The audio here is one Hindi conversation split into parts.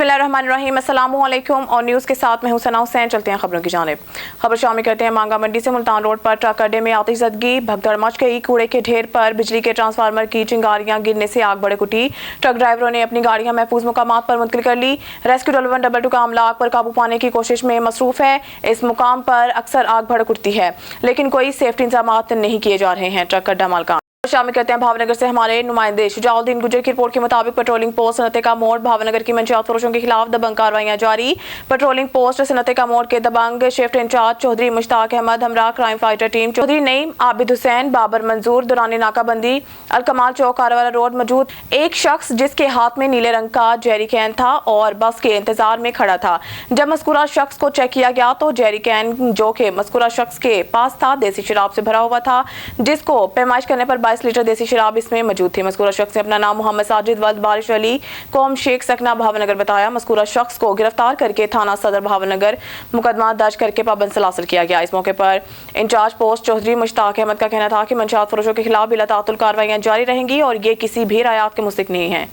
बिस्मिल्लाहिर्रहमानिर्रहीम, अस्सलाम वालेकुम। और न्यूज़ के साथ मैं हूं सना हुसैन। चलते हैं खबरों की जानिब। खबर शामिल करते हैं मांगा मंडी से मुल्तान रोड पर ट्रक अड्डे में आतिशज़दगी, भगदड़ मच गई। कूड़े के ढेर पर बिजली के ट्रांसफार्मर की चिंगारियां गिरने से आग बढ़ उठी। ट्रक ड्राइवरों ने अपनी गाड़ियां महफूज मुकामात पर मुंतकिल कर ली। रेस्क्यू 1122 का अमला आग पर काबू पाने की कोशिश में मसरूफ है। इस मुकाम पर अक्सर आग भड़क उठती है, लेकिन कोई सेफ्टी इंतजाम नहीं किए जा रहे हैं। ट्रक अड्डा मालकान शामिल करते हैं भावनगर से हमारे नुमाइंदे शुजाउद्दीन गुजर की रिपोर्ट के मुताबिक पेट्रोलिंग पोस्ट सनते का मोड़ भावनगर की मंशियात फरोशों के खिलाफ दबंग कार्रवाइयां जारी। पेट्रोलिंग पोस्ट सनते का मोड़ के दबंग शिफ्ट इंचार्ज चौधरी मुश्ताक अहमद हमरा crime fighter team Chaudhry Naeem Abid Hussain Babar Manzoor दौरान नाकाबंदी अलकमाल चौक आरावाला रोड मौजूद एक शख्स जिसके हाथ में नीले रंग का जेरी कैन था और बस के इंतजार में खड़ा था। जब मस्कुरा शख्स को चेक किया गया तो जेरी कैन जो के मस्कुरा शख्स के पास था देसी शराब से भरा हुआ था, जिसको पैमाइश करने पर 22 लीटर देसी शराब इसमें मौजूद थी। मज़कूरा शख्स ने अपना नाम मोहम्मद साजिद वल्द बारिश अली कौम शेख सकना भावनगर बताया। मज़कूरा शख्स को गिरफ्तार करके थाना सदर भावनगर मुकदमा दर्ज करके पाबंद सलासल किया गया। इस मौके पर इंचार्ज पोस्ट चौधरी मुश्ताक अहमद का कहना था कि मंशियात फरोशों के खिलाफ बिलातातुल कार्रवाइयां जारी रहेंगी और ये किसी भी रायात के मुस्तहिक नहीं है।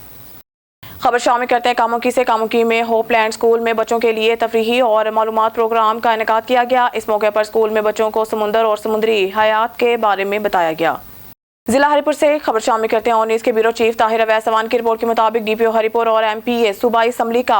खबर शामिल करते हैं कामुकी से। कामुकी में होपलैंड स्कूल में बच्चों के लिए तफरीही और मालूमात प्रोग्राम का इनेकाद किया गया। इस मौके पर स्कूल में बच्चों को समुंदर और समुद्री हयात के बारे में बताया गया। जिला हरिपुर से खबर शामिल करते हैं और न्यूज़ के ब्यूरो चीफ ताहिर अवैस अवान की रिपोर्ट के मुताबिक डीपीओ हरिपुर और एमपीए सूबाई असम्बली का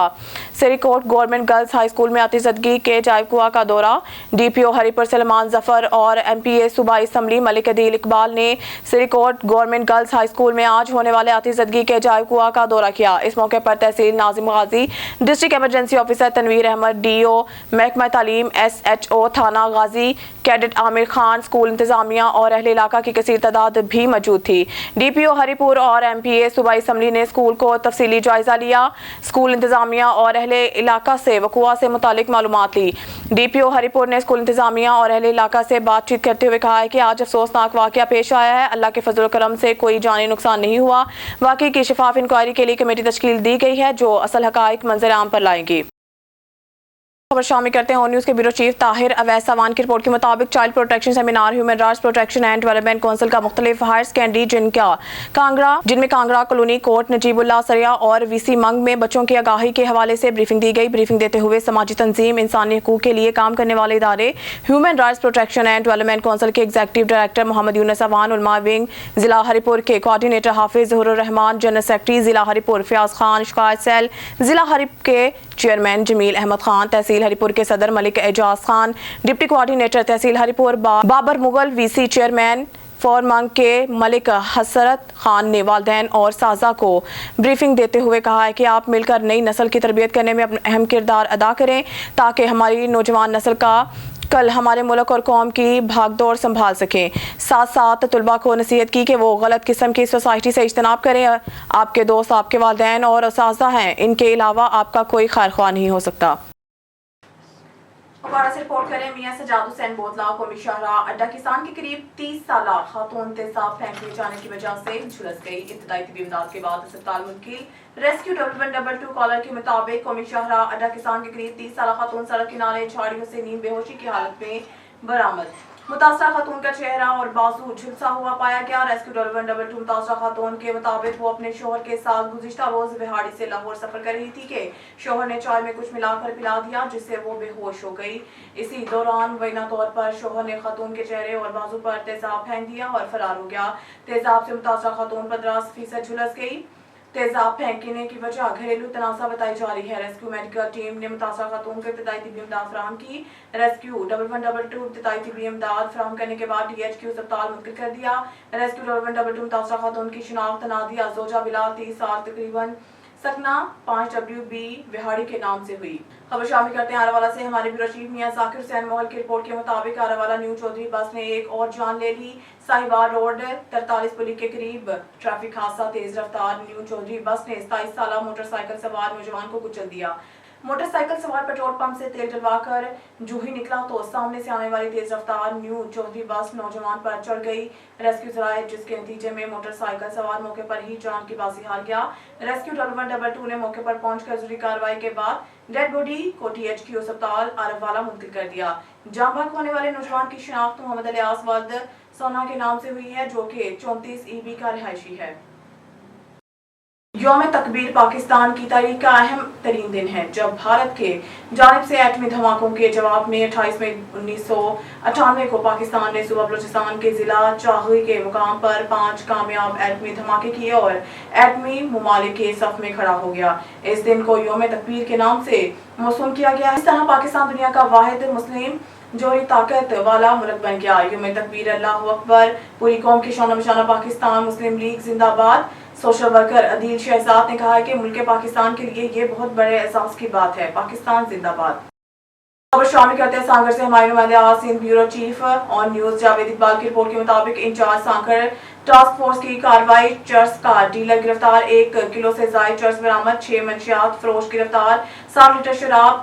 सिरीकोट गवर्नमेंट गर्ल्स हाई स्कूल में आतिशज़दगी के जायबकुआ का दौरा। डीपीओ हरिपुर सलमान जफर और एमपीए सूबाई असम्बली मलिक अदील इकबाल ने सिरीकोट गवर्नमेंट गर्ल्स हाई स्कूल में आज होने वाले आतिशज़दगी के जायबकुआ का दौरा किया। इस मौके पर तहसील नाजिम Ghazi, district emergency officer Tanveer Ahmed, DO महकमा तालीम, SHO थाना गाजी, कैडेट आमिर खान, स्कूल इंतजामिया और अहले इलाका की कसीर तादाद भी मौजूद थी। डीपीओ हरिपुर और एमपीए सूबाई असम्बली ने स्कूल को तफसीली जायजा लिया। स्कूल इंतजामिया और अहले इलाका से वकुआ से मुतालिक मालूमात ली। डीपीओ हरिपुर ने स्कूल इंतजामिया और अहले इलाका से बातचीत करते हुए कहा है कि आज अफसोसनाक वाकया पेश आया है। अल्लाह के फजल करम से कोई जानी नुकसान नहीं हुआ। वाकई की शफाफ इंक्वायरी के लिए कमेटी तश्कील दी गई है जो असल हकाइक मंजर आम पर लाएंगी। खबर शामिल करते हैं और न्यूज़ के ब्यूरो चीफ ताहिर अवैस अवान की रिपोर्ट के मुताबिक child protection seminar human rights protection and development council का मुख्तलिफ हायर सेकेंडरी जिनमें कांगड़ा कॉलोनी कोट नजीबुल्लाह सरिया और वीसी मंग में बच्चों की आगाही के हवाले से ब्रीफिंग दी गई। ब्रीफिंग देते हुए समाजी तंजीम इंसानी हकूक के लिए काम करने वाले इदारे human rights protection and development council के एग्जीक्यूटिव डायरेक्टर मोहम्मद यूनुस अवान, उलमा विंग जिला हरिपुर के coordinator Hafiz Zahoorur Rehman, general secretary जिला हरिपुर फयाज खान, शिकायत सेल जिला हरिपुर के चेयरमैन जमील अहमद खान, तहसील हरिपुर के सदर Malik Ejaz Khan, deputy coordinator tehsil Haripur Babar Mughal, VC chairman फॉर मंग के मलिक हसरत खान ने वालिदैन और साजा को ब्रीफिंग देते हुए कहा है कि आप मिलकर नई नस्ल की तरबियत करने में अपना अहम किरदार अदा करें ताकि हमारी नौजवान नस्ल का कल हमारे मुल्क और कौम की भागदौड़ संभाल सकें। साथ साथ तुलबा को नसीहत की कि वो गलत किस्म की सोसाइटी से इज्तनाब करें। आपके दोस्त आपके वालिदैन और असातिज़ा हैं, इनके अलावा आपका कोई खैर ख्वाह नहीं हो सकता। कुपवाड़ा से रिपोर्ट करें मियां सजाद हुसैन बोतला कौमी शाहराह अड्डा किसान के करीब 30 साल खातून तेजाब फेंकने जाने की वजह से झुलस गई। इब्तदाई तिब्बी इमदाद के बाद अस्पताल मुंतकिल। रेस्क्यू 1122 कॉलर के मुताबिक कौमी शाहराह अड्डा किसान के करीब 30 साल खातून सड़क किनारे झाड़ियों से नीम बेहोशी की हालत में बरामद। मुतासरा खातून का चेहरा और बाजू झुलसा हुआ पाया गया। रेस्क्यू 1122 मुतासरा खातून के मुताबिक वो अपने शोहर के साथ गुज़िश्ता रोज बिहाड़ी से लाहौर सफर कर रही थी कि शोहर ने चाय में कुछ मिलाकर पिला दिया जिससे वो बेहोश हो गई। इसी दौरान मुबैना तौर पर शोहर ने खातून के चेहरे और बाजू पर तेजाब फेंक दिया और फरार हो गया। तेजाब से मुतासरा खातून 15% झुलस गई। तेजाब फेंकने की वजह घरेलू तनाज़ा बताई जा रही है। रेस्क्यू मेडिकल टीम ने मुतासरा खातून को इब्तदाई तिब्बी इमदाद फराहम की। रेस्क्यू 1122 इब्तदाई तिब्बी इमदाद फराहम करने के बाद DHQ अस्पताल मुंतकिल कर दिया। रेस्क्यू 1122 मुतासरा खातून की शिनाख्त नादिया जोजा बिलाल 30 साल तकरीबन सकना 5WB विहाड़ी के नाम से हुई। खबर शामिल करते हैं आरावाला से हमारे ब्यूरो चीफ मियां जाकिर हुसैन मोहल की रिपोर्ट के मुताबिक आरावाला न्यू चौधरी बस ने एक और जान ले ली। साहिवाल रोड 43 पुली के करीब ट्रैफिक हादसा। तेज रफ्तार न्यू चौधरी बस ने 27 साल मोटरसाइकिल सवार नौजवान को कुचल दिया। मोटरसाइकिल सवार पेट्रोल पंप से तेल डलवाकर जूही निकला तो सामने से आने वाली तेज रफ्तार न्यू चौधरी बस नौजवान पर चढ़ गई। रेस्क्यू चलाए जिसके नतीजे में मोटरसाइकिल सवार मौके पर ही जान की बाजी हार गया। रेस्क्यू 1122 ने मौके पर पहुंचकर जरूरी कार्रवाई के बाद डेड बॉडी को DHQ अस्पताल आरावाला मुंतकिल कर दिया। जान भाग होने वाले नौजवान की शिनाख्त मोहम्मद अलियास वल्द सोना के नाम से हुई है जो कि 34 EB का रिहायशी है। यौम तकबीर पाकिस्तान की तारीख का अहम तरीन दिन है, जब भारत के जानिब से एटमी धमाकों के जवाब में 28 मई 1998 को पाकिस्तान ने सूबा बलूचिस्तान के जिला चाही के मुकाम पर 5 कामयाब एटमी धमाके किए और एटमी ममालिक के सफ में खड़ा हो गया। इस दिन को यौम तकबीर के नाम से मौसूम किया गया है। इस तरह पाकिस्तान दुनिया का वाहिद मुस्लिम जोहरी ताकत वाला मुल्क बन गया। यौम तकबीर अल्लाहु अकबर, पूरी कौम की शान बशाना पाकिस्तान मुस्लिम लीग जिंदाबाद। सोशल वर्कर अदील शहजाद ने कहा है कि मुल्क पाकिस्तान के लिए ये बहुत बड़े एहसास की बात है। पाकिस्तान जिंदाबाद। खबर शामिल करते हैं सांकर से हमारे नुमाइंदे Sindh bureau chief on news Javed Iqbal की रिपोर्ट के मुताबिक इंचार्ज सांकर टास्क फोर्स की कार्रवाई। चर्स का डीलर गिरफ्तार, 1 किलो से जायद चर्स बरामद, 6 मंशियात फरोश गिरफ्तार, 7 लीटर शराब,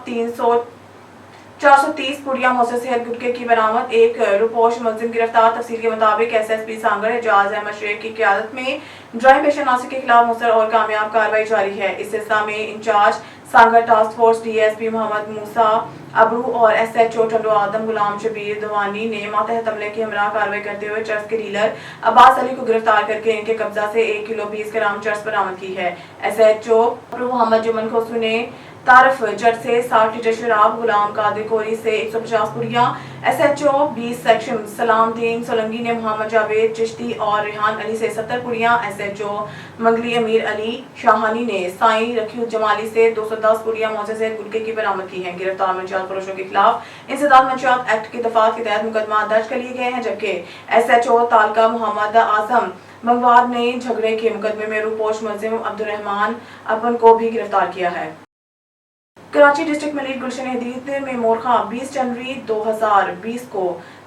430 पुड़िया मौसर सेहत गुटके की बरामद, 1 रुपोश मुलजिम गिरफ्तार। तफसील के मुताबिक एसएसपी सांगर एजाज अहमद शेख की क़यादत में ड्राइव पेशा नासिर के खिलाफ मुसर और कामयाब कार्रवाई जारी है। इस सिलसिला में incharge Sanghar task force DSP Mohammad Musa Abro और एसएचओ टंडो आदम गुलाम शबीर दवानी ने मातहत अमले की हमरा कार्रवाई करते हुए चर्स के डीलर अब्बास अली को गिरफ्तार करके इनके कब्जा से 1 किलो 20 ग्राम चर्स बरामद की है। एसएचओ मोहम्मद जुमन खोसू ने तारफ जट से 60 लीटर शराब, गुलाम कादिर कोरी से 150 पुड़िया, एसएचओ 20 सेक्शन सलामदीन सोलंगी ने मोहम्मद जावेद चिश्ती और रेहान अली से 70 पुड़िया, एसएचओ मंगली अमीर अली शाहानी ने साईं रखी जमाली से 210 पुड़िया मौजे से गुटके की बरामद की है। गिरफ्तार मंशियात फरोशों के खिलाफ इंसदाद मंशियात एक्ट की दफात के तहत मुकदमा दर्ज कर लिए गए हैं, जबकि एसएचओ तालका मोहम्मद आजम मंगवार ने झगड़े के मुकदमे में रूपोश मुलजिम अब्दुर्रहमान अपन को भी गिरफ्तार किया है। कराची डिस्ट्रिक्ट मलिक गुलशन हदीद में मोरखा 20 जनवरी 2020 को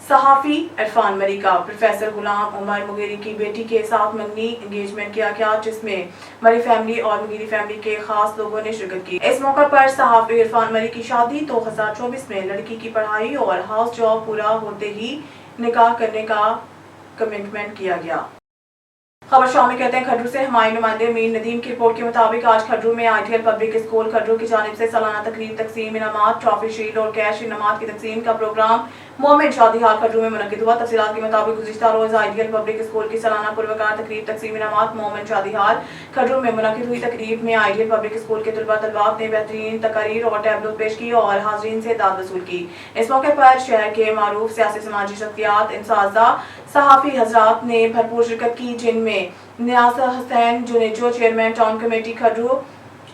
सहाफी इरफान मलिक का प्रोफेसर गुलाम उमर मुगेरी की बेटी के साथ मंगनी एंगेजमेंट किया गया, जिसमें मलिक फैमिली और मुगेरी फैमिली के खास लोगों ने शिरकत की। इस मौके पर सहाफी इरफान मलिक की शादी 2024 में लड़की की पढ़ाई और हाउस जॉब पूरा होते ही निकाह करने का कमिटमेंट किया गया। खबर शामिल कहते हैं खड्रू से हमारे नुमाइंदे मीर नदीम की रिपोर्ट के मुताबिक आज खड्रू में आईटीएल पब्लिक स्कूल खड्रू की जानिब से सालाना तकरीब, तकसीम इनामात, ट्रॉफी शील्ड और कैश इनामात की तकसीम का प्रोग्राम मोमिन शादी हाल खड्रू में मुनक्किद हुआ। तफसीलात के मुताबिक गुज़िश्ता रोज आईटीएल पब्लिक स्कूल की सालाना पुरवकार तकरीब, तकसीम इनामात मोमिन शादी हाल खड्रू में मुनक्किद हुई। तकरीब में आईटीएल पब्लिक स्कूल के तलबा तलबात ने बेहतरीन तकारीर और टैबलो पेश की और हाजरीन से दाद वसूल की। इस मौके पर शहर के मारूफ सियासी समाजी शख्सियात, इंसाजा, सहाफ़ी हजरात ने भरपूर शिरकत की, जिनमें Niaz Hussain Junejo chairman town committee Khadro,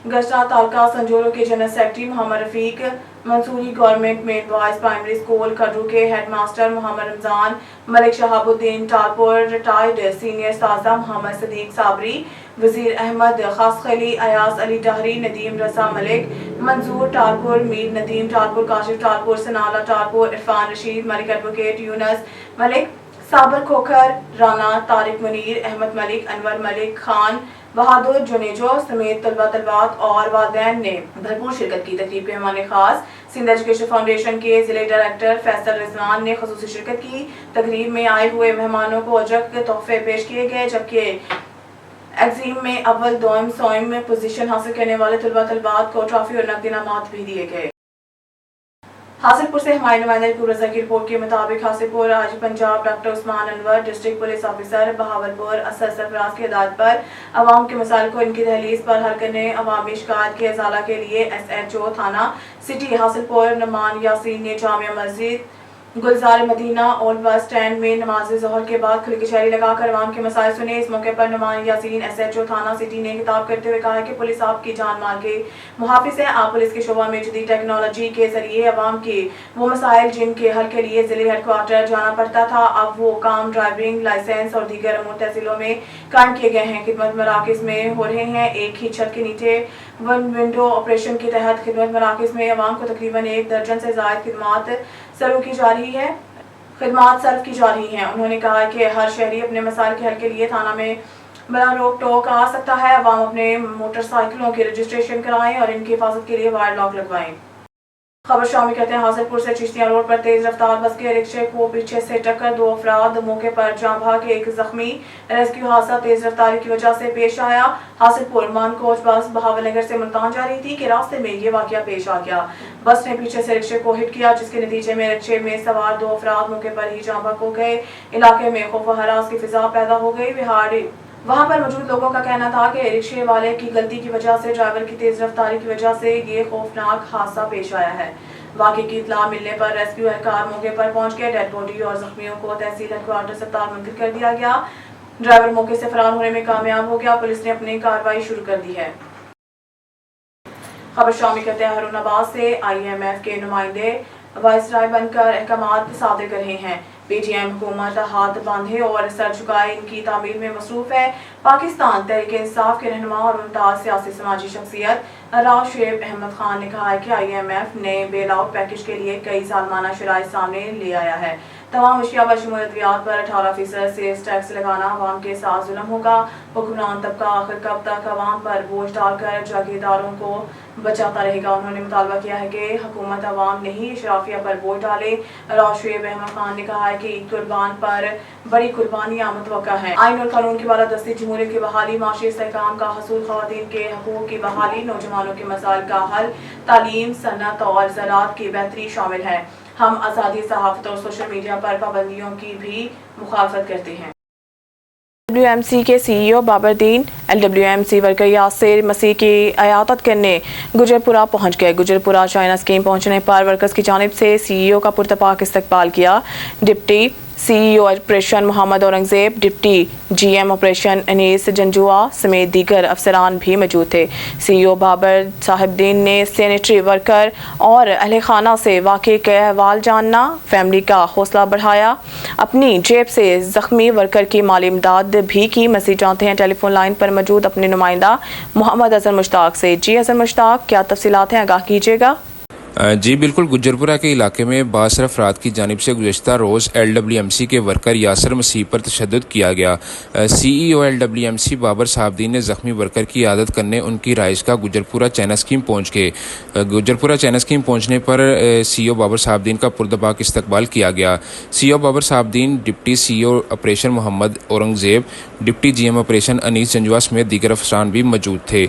गशरा तालका संजोरो के general secretary Mohammad Rafiq, Mansoori government made boys primary school Khadro के headmaster Mohammad Ramzan, Malik Shahabuddin Talpur, retired senior साजा मोहम्मद सदीक साबरी, वजीर अहमद खास खली, अयाज अली डहरी, नदीम रसा मलिक, मंजूर टालपुर, मीर नदीम टालपुर, काशिफ टालपुर, सनाला टालपुर, इरफान रशीद मलिक, एडवोकेट यूनस मलिक, साबर खोखर, राना, तारिक मुनीर, अहमद मलिक, अनवर मलिक खान, बहादुर जुनेजो समेत तलबा तलबात और वालिदैन ने भरपूर शिरकत की। तकरीब के मेहमान खास सिंध एजुकेशन फाउंडेशन के जिले डायरेक्टर फैसल रिजवान ने खसूसी शिरकत की। तकरीब में आए हुए मेहमानों को अजक के तोहफे पेश किए गए, जबकि एग्जीम में अव्वल, दोम, सोम में पोजीशन हासिल करने वाले तलबा तलबात को ट्रॉफी और नकद इनामात भी दिए गए। हासिलपुर से हमारे नुमाइंदे रजा की रिपोर्ट के मुताबिक हासिलपुर आज Punjab doctor Usman Anwar district police officer Bahawalpur Asad Sarfaraz की हिदायत पर अवाम के मसाइल को इनकी दहलीज पर हल करने अवामी शिकायत के अजाला के लिए एसएचओ थाना सिटी हासिलपुर नमान यासीन ने जामिया मस्जिद गुलजार मदीना ओल्ड बस स्टैंड में नमाज ज़ोहर के बाद खुली कचहरी लगाकर अवाम के मसाइल सुने। इस मौके पर नुमान यासीन एसएचओ थाना सिटी ने खिताब करते हुए कहा कि पुलिस आपकी जान माल के मुहाफिज है। आप पुलिस के शोबा में जदीद टेक्नोलॉजी के जरिए अवाम के वो मसाइल जिनके हल के लिए जिले हेडक्वार्टर जाना पड़ता था, अब वो काम ड्राइविंग लाइसेंस और दीगर अमूर तहसीलों में कायम किए गए हैं। खिदमत मराकज़ में हो रहे हैं। एक ही छत के नीचे वन विंडो ऑपरेशन के तहत खिदमत मराकज़ में अवाम को तकरीबन 1 दर्जन से ज़ायद खिदमात सर्व की जा रही है। उन्होंने कहा कि हर शहरी अपने मसाइल के हल के लिए थाना में बड़ा रोक टोक आ सकता है। अवाम अपने मोटरसाइकिलों के रजिस्ट्रेशन कराएं और इनकी हिफाजत के लिए वायर लॉक लगवाएं। खबर शामिल करते हैं हासिलपुर से चिश्तिया रोड पर तेज रफ्तार बस के रिक्शे को पीछे से टक्कर, 2 अफराद मौके पर जाँ भाग, 1 जख्मी। रेस्क्यू हादसा तेज रफ्तारी की वजह से पेश आया। हासिलपुर मानकोच बस बहावलनगर से मुल्तान जा रही थी कि रास्ते में ये वाकया पेश आ गया। बस ने पीछे से रिक्शे को हिट किया, जिसके नतीजे में रिक्शे में सवार 2 अफराद मौके पर ही जाँ भाग हो गए। इलाके में खौफ व हरास की फिजा पैदा हो गई। वहां पर मौजूद लोगों का कहना था कि रिक्शे वाले की गलती की वजह से ड्राइवर की तेज रफ्तारी की वजह से ये खौफनाक हादसा पेश आया है। वाक़े की इत्तला मिलने पर रेस्क्यू एहलकार मौके पर पहुंच गए। डेड बॉडी और जख्मियों को तहसील हेडक्वार्टर अस्पताल मुंतकिल कर दिया गया। ड्राइवर मौके से फरार होने में कामयाब हो गया। पुलिस ने अपनी कार्रवाई शुरू कर दी है। खबर शामिल करते हैं हारून आबाद से। IMF के नुमाइंदे वाइसराय बनकर अहकामात सादर कर रहे हैं। PTM हुकूमत हाथ बांधे और सर झुकाए इनकी तामीर में मसरूफ है। पाकिस्तान तहरीक इंसाफ के रहनुमा और मुमताज सियासी समाजी शख्सियत राव शुएब अहमद खान ने कहा है कि IMF ने बेल आउट पैकेज के लिए कई सालमाना शराइत सामने ले आया है। तमाम अशिया बशमूल अद्वियात पर 18% सेल्स टैक्स लगाना अवाम के साथ जुल्म होगा। हुक्मरान तबका आखिर कब तक अवाम पर बोझ डालकर जागीरदारों को बचाता रहेगा। उन्होंने मुतालबा किया है कि हुकूमत अवाम नहीं इशराफिया पर बोझ डाले। राव शुएब अहमद खान ने कहा है कि ईद कुर्बान पर बड़ी कुर्बानियां मुतवक्का है। आइन और कानून की बालादस्ती, जमहूरियत की बहाली, माशी इस्तेहकाम का हसूल, खवातीन के हकूक की बहाली, नौजवानों के मसाइल का हल, तालीम, सनत और ज़राअत की बेहतरी शामिल है। हम आज़ादी सहाफ़त और सोशल मीडिया पर पाबंदियों की भी मुखालफत करते हैं। LWMC के CEO बाबरदीन LWMC वर्कर यासिर मसीह की इयादत करने गुजरपुरा पहुंच गए। गुजरपुरा चाइना स्कीम पहुंचने पर वर्कर्स की जानिब से CEO का पुरतपाक इस्तकबाल किया। Deputy CEO operation Mohammad Aurangzeb, deputy GM operation Anees Janjua समेत दीगर अफसरान भी मौजूद थे। CEO बाबर साहिबदीन ने सैनिटरी वर्कर और अहले खाना से वाक़े के अहवाल जानना, फैमिली का हौसला बढ़ाया, अपनी जेब से जख्मी वर्कर की माली इमदाद भी की। मज़ीद जानते हैं टेलीफोन लाइन पर मौजूद अपने नुमाइंदा मोहम्मद हसन मुश्ताक से। जी हसन मुश्ताक, क्या तफसीलात हैं, आगाह कीजिएगा। जी बिल्कुल, गुजरपुरा के इलाके में बासर अफराद की जानिब से गुज़श्ता रोज़ LWMC के वर्कर यासिर मसीह पर तशद्दुद किया गया। CEO LWMC बाबर साहिबदीन ने ज़ख्मी वर्कर की इयादत करने उनकी राइश का गुजरपुरा चाइना स्कीम पहुँच गए। गुजरपुरा चाइना स्कीम पहुँचने पर CEO बाबर साहिबदीन का पुरतपाक इस्तकबाल किया गया। CEO Babar Sahibdin, deputy CEO operation Mohammad Aurangzeb, deputy GM operation Anees Janjua समेत दीगर अफसरान भी मौजूद थे।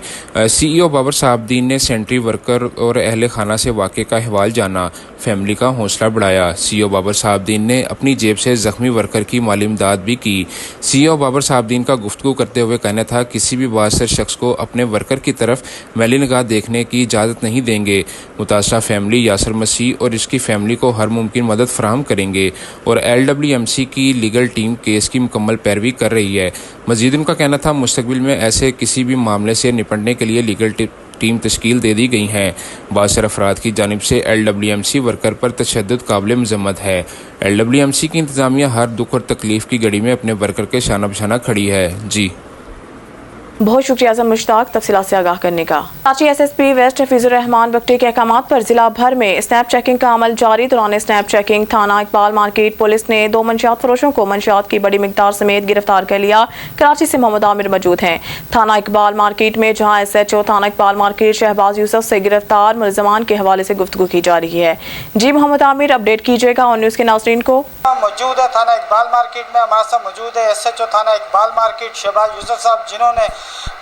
CEO बाबर साहिबदीन ने सैनिटरी वर्कर और अहले खाना से वाक़े का अहवाल जाना, फैमिली का हौसला बढ़ाया। CEO बाबर साहिबदीन ने अपनी जेब से जख्मी वर्कर की माली इमदाद भी की। CEO बाबर साहिबदीन का गुफ्तगू करते हुए कहना था, किसी भी बासर शख्स को अपने वर्कर की तरफ मैली निगाह देखने की इजाज़त नहीं देंगे। मुतासरा फैमिली यासिर मसीह और इसकी फैमिली को हर मुमकिन मदद फराहम करेंगे और LWMC की लीगल टीम केस की मुकम्मल पैरवी कर रही है। मज़ीद उनका कहना था, मुस्तकबिल में ऐसे किसी भी मामले से निपटने के लिए लीगल टीम तश्कील दे दी गई हैं। बासर अफराद की जानिब से LWMC वर्कर पर तशद्दुद काबिल मज़म्मत है। LWMC की इंतज़ामिया हर दुख और तकलीफ़ की घड़ी में अपने वर्कर के शाना बशाना खड़ी है। जी बहुत शुक्रिया आज़म मुश्ताक तफसीलात से आगाह करने का। कराची SSP वेस्ट हफीजुर रहमान बख्टी के अहकामात पर जिला भर में स्नैप चेकिंग का अमल जारी। दौरान स्नैप चेकिंग थाना इकबाल मार्केट पुलिस ने 2 मंशियात फरोशों को मंशियात की बड़ी मिकदार समेत गिरफ्तार कर लिया। कराची से मोहम्मद आमिर मौजूद हैं थाना इकबाल मार्केट में, जहाँ SHO थाना इकबाल मार्केट शहबाज यूसुफ से गिरफ्तार मुलजमान के हवाले से गुफ्तगू की जा रही है। जी मोहम्मद आमिर, अपडेट कीजिएगा ऑन न्यूज़ के नाज़रीन को। मौजूद है थाना इकबाल मार्केट में, हमारे साथ मौजूद है SHO थाना इकबाल मार्केट शहबाज यूसुफ साहब, जिन्होंने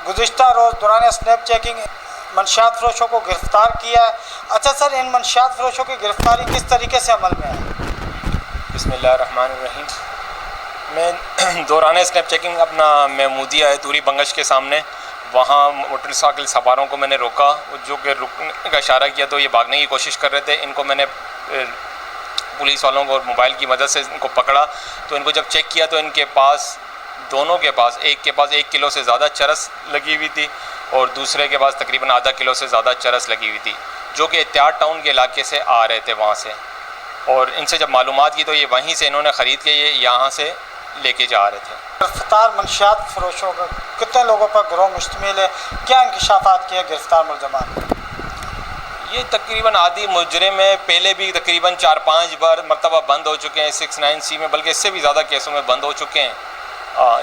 गुज़िश्ता रोज़ दौरान स्नैप चेकिंग मंशियात फरोशों को गिरफ्तार किया है। अच्छा सर, इन मंशियात फरोशों की गिरफ्तारी किस तरीके से अमल में है? बिस्मिल्लाहिर्रहमानिर्रहीम। मैं दौरान स्नैप चेकिंग अपना महमूदिया है दूरी बंगश के सामने, वहाँ मोटरसाइकिल सवारों को मैंने रोका, जो कि रुकने का इशारा किया तो ये भागने की कोशिश कर रहे थे। इनको मैंने पुलिस वालों को और मोबाइल की मदद से इनको पकड़ा, तो इनको जब चेक किया तो इनके पास, दोनों के पास, एक के पास 1 किलो से ज़्यादा चरस लगी हुई थी और दूसरे के पास तकरीबन आधा किलो से ज़्यादा चरस लगी हुई थी, जो कि इत्तेहाद टाउन के इलाके से आ रहे थे वहाँ से। और इनसे जब मालूमात की तो ये वहीं से इन्होंने ख़रीद के ये यहाँ से लेके जा रहे थे। गिरफ्तार मंशियात फरोशों का कितने लोगों पर गिरोह मुश्तमिल है, क्या इंकशाफात किए गिरफ्तार मुलजमान? ये तकरीबन आदि मुजरिम में पहले भी तकरीबन 4-5 बार मरतबा बंद हो चुके हैं 69C में, बल्कि इससे भी ज़्यादा केसों में बंद हो चुके हैं।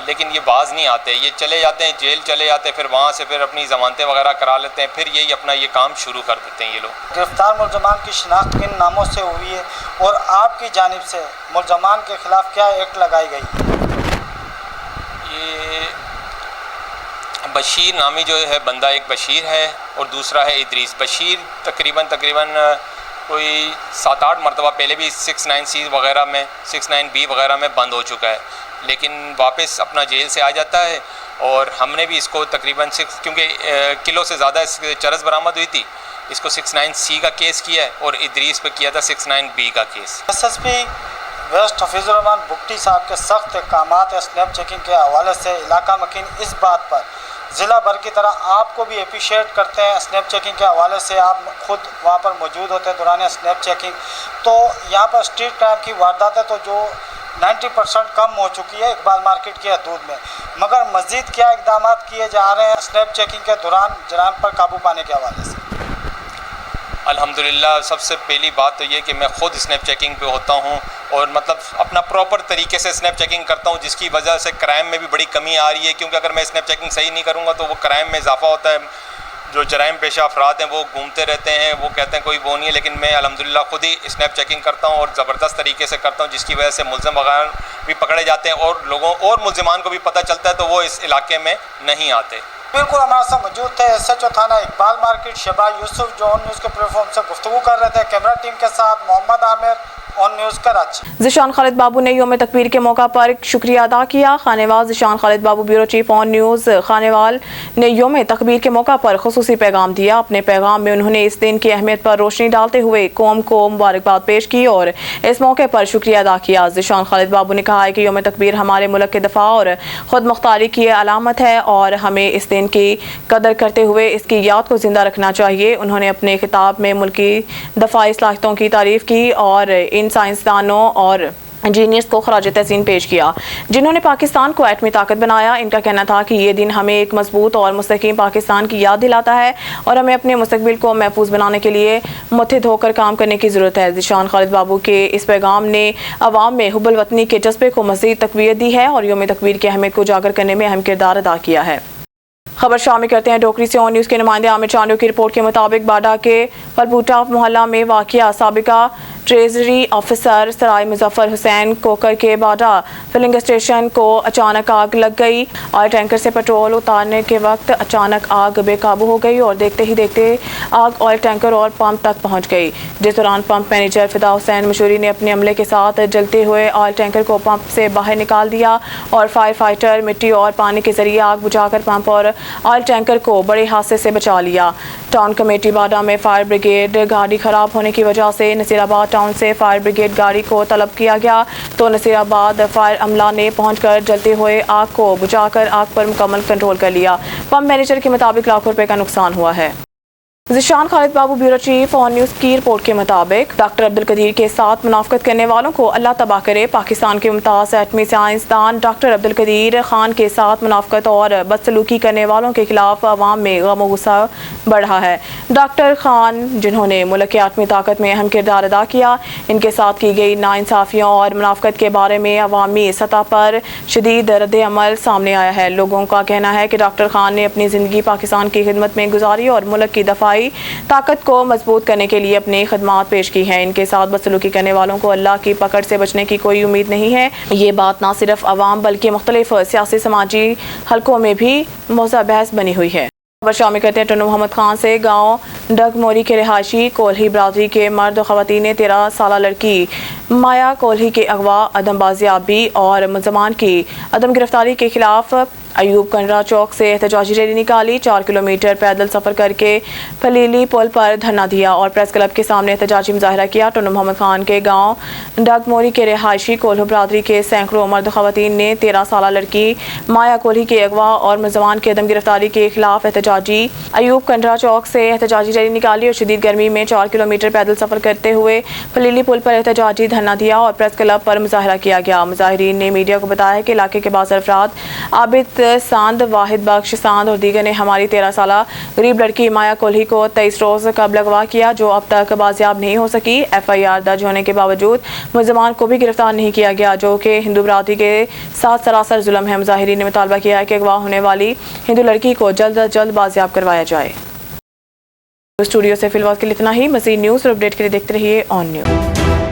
लेकिन ये बाज नहीं आते, ये चले जाते हैं जेल चले जाते हैं, फिर वहाँ से फिर अपनी ज़मानतें वगैरह करा लेते हैं, फिर यही अपना ये काम शुरू कर देते हैं ये लोग। गिरफ्तार मुलजमान की शिनाख्त किन नामों से हुई है और आपकी जानिब से मुलजमान के खिलाफ क्या एक्ट लगाई गई? ये बशीर नामी जो है बंदा, एक बशीर है और दूसरा है इदरीस। बशीर तकरीबन कोई 7-8 मरतबा पहले भी 69C वगैरह में, 69B वगैरह में बंद हो चुका है। लेकिन वापस अपना जेल से आ जाता है। और हमने भी इसको तकरीबन 6 क्योंकि किलो से ज़्यादा चरस बरामद हुई थी, इसको 69C का केस किया है और इदरीस पे किया था 69B का केस। SSP वेस्ट हफीज़ुर रहमान बुगटी साहब के सख्त अहकामात स्नैप चेकिंग के हवाले से इलाका मकीन इस बात पर ज़िला भर की तरह आपको भी अप्रिशिएट करते हैं। स्नैप चेकिंग के हवाले से आप खुद वहाँ पर मौजूद होते हैं दौरान स्नैप चेकिंग। तो यहाँ पर स्ट्रीट क्राइम की वारदातें तो जो 90% कम हो चुकी है इकबाल मार्केट की हदूद में, मगर मज़ीद क्या इकदाम किए जा रहे हैं स्नैप चेकिंग के दौरान जराइम पर काबू पाने के हवाले से? अल्हम्दुलिल्लाह सबसे पहली बात तो ये कि मैं ख़ुद स्नैप चेकिंग पे होता हूँ और मतलब अपना प्रॉपर तरीके से स्नैप चेकिंग करता हूँ, जिसकी वजह से क्राइम में भी बड़ी कमी आ रही है। क्योंकि अगर मैं स्नैप चेकिंग सही नहीं करूँगा तो वो क्राइम में इजाफा होता है। जो जराइम पेशा अफराद हैं वो घूमते रहते हैं, वो कहते हैं कोई वो नहीं है, लेकिन मैं अल्हम्दुलिल्लाह खुद ही स्नैप चेकिंग करता हूँ और ज़बरदस्त तरीके से करता हूँ, जिसकी वजह से मुल्ज़िम वगैरह भी पकड़े जाते हैं और लोगों और मुल्ज़िमान को भी पता चलता है, तो वो इस इलाके में नहीं आते। बिल्कुल हमारे साथ मौजूद थे SHO थाना इकबाल मार्केट शहबाज यूसुफ जो ऑन न्यूज़ के प्लेटफॉर्म से गुफ्तगू कर रहे थे। कैमरा टीम के साथ मोहम्मद आमिर, ऑन न्यूज़ कराची। ज़िशान खालिद बाबू ने योम तकबीर के मौका पर शुक्रिया अदा किया। Khanewal Zeeshan Khalid Babu bureau chief on news Khanewal ने योम तकबीर के मौका पर खुसूसी पैगाम दिया। अपने पैगाम में उन्होंने इस दिन की अहमियत पर रोशनी डालते हुए कौम को मुबारकबाद पेश की और इस मौके पर शुक्रिया अदा किया। ज़िशान खालिद बाबू ने कहा है कि योम तकबीर हमारे मुल्क के दफा और खुद मुख्तारी की अलामत है और हमें इस दिन की कदर करते हुए इसकी याद को जिंदा रखना चाहिए। उन्होंने अपने खिताब में मुल्की दफाई सलाहियतों की तारीफ की और इन साइंसदानों और इंजीनियर्स को खराज तहसीन पेश किया जिन्होंने पाकिस्तान को एटमी ताकत बनाया। इनका कहना था कि ये दिन हमें एक मजबूत और मुस्तकीम पाकिस्तान की याद दिलाता है और हमें अपने मुस्तकबिल को महफूज बनाने के लिए मुत्तहिद होकर काम करने की ज़रूरत है। ज़िशान खालिद बाबू के इस पैगाम ने अवाम में हुब्बुल वतनी के जज्बे को मज़ीद तक़वियत दी है और योम तकबीर की अहमियत को उजागर करने में अहम किरदार अदा किया है। खबर शामिल करते हैं डोकरी से। ऑन न्यूज़ के नुमाइंदे आमिर चांडियो की रिपोर्ट के मुताबिक बाडा के फलबूटा मोहल्ला में वाक़िया साबिका ट्रेजरी ऑफिसर सराय मुजफ्फर हुसैन कोकर के बाडा फिलिंग स्टेशन को अचानक आग लग गई। ऑयल टैंकर से पेट्रोल उतारने के वक्त अचानक आग बेकाबू हो गई और देखते ही देखते आग ऑयल टैंकर और पंप तक पहुंच गई, जिस दौरान पंप मैनेजर फिदा हुसैन मशूरी ने अपने अमले के साथ जलते हुए ऑयल टैंकर को पंप से बाहर निकाल दिया और फायर फाइटर मिट्टी और पानी के जरिए आग बुझाकर पंप और ऑयल टैंकर को बड़े हादसे से बचा लिया। टाउन कमेटी बाडा में फायर ब्रिगेड गाड़ी खराब होने की वजह से नसीराबाद टाउन से फायर ब्रिगेड गाड़ी को तलब किया गया तो नसीराबाद फायर अमला ने पहुंचकर जलते हुए आग को बुझाकर आग पर मुकम्मल कंट्रोल कर लिया। पंप मैनेजर के मुताबिक लाखों रुपए का नुकसान हुआ है। Zeeshan Khalid Babu bureau chief on news की रिपोर्ट के मुताबिक डॉक्टर अब्दुल कदीर के साथ मुनाफकत करने वालों को अल्लाह तबाह करे। पाकिस्तान के मुमताज़ एटमी साइंसदान डॉक्टर अब्दुल कदीर खान के साथ मुनाफकत और बदसलूकी करने वालों के खिलाफ अवाम में गम और गुस्सा बढ़ रहा है। डॉक्टर खान जिन्होंने मुल्क की एटमी ताकत में अहम किरदार अदा किया, इनके साथ की गई नाइंसाफ़ियों और मुनाफकत के बारे में अवामी सतह पर शदीद रद्द अमल सामने आया है। लोगों का कहना है कि डॉक्टर खान ने अपनी ज़िंदगी पाकिस्तान की खिदमत में गुजारी और मुल्क की दफाई ताकत को मजबूत करने के लिए अपनी खदमात पेश की हैं। इनके साथ बदसलूकी करने वालों को अल्लाह की पकड़ से बचने की कोई उम्मीद नहीं है। ये बात न सिर्फ अवाम बल्कि मुख्तलिफ सियासी समाजी हलकों में भी मौज़ा बहस बनी हुई है। खबर शामिल करते हैं टन्नू मोहम्मद खान से। गाँव डगमोरी के रिहायशी कोल्ही बरादरी के मर्द और ख़वातीन ने 13 साल लड़की माया कोल्ही के अगवा, अदम बाजियाबी और मुलज़मान की अदम गिरफ्तारी के खिलाफ अयूब कंडरा चौक से एहतजाजी रैली निकाली। 4 किलोमीटर पैदल सफ़र करके फलीली पुल पर धरना दिया और प्रेस क्लब के सामने एहतजाजी मुजाहरा किया। टन्नू मोहम्मद खान के गाँव डगमोरी के रिहायशी कोल्ही बरादरी के सैकड़ों मर्द ख़वातीन ने 13 साल लड़की माया कोल्ही के अगवा और मुलज़मान की अदम गिरफ्तारी के खिलाफ एहतजाजी अयूब कंडरा चौक से एहतजाजी रैली निकाली और शदीद गर्मी में 4 किलोमीटर पैदल सफ़र करते हुए फलीली पुल पर एहतजाजी धरना दिया और प्रेस क्लब पर मुजाहरा किया गया। मुजाहिरीन ने मीडिया को बताया कि इलाके के बाज़ अफराद आबिद सांद, वाहिद बख्श सांद और दीगर ने हमारी 13 साल गरीब लड़की माया कोल्ही को 23 रोज़ कबल अगवा किया जो अब तक बाजियाब नहीं हो सकी। FIR दर्ज होने के बावजूद मुलज़मान को भी गिरफ्तार नहीं किया गया जो कि हिंदू बरादरी के साथ सरासर जुल्म है। मुजाहिरीन ने मुतालबा किया है कि अगवा होने वाली हिंदू लड़की को जल्द अज जल्द बाजियाब करवाया जाए। स्टूडियो से फिलहाल के लिए इतना ही। मज़ीद न्यूज़ और अपडेट के लिए देखते रहिए ऑन न्यूज़।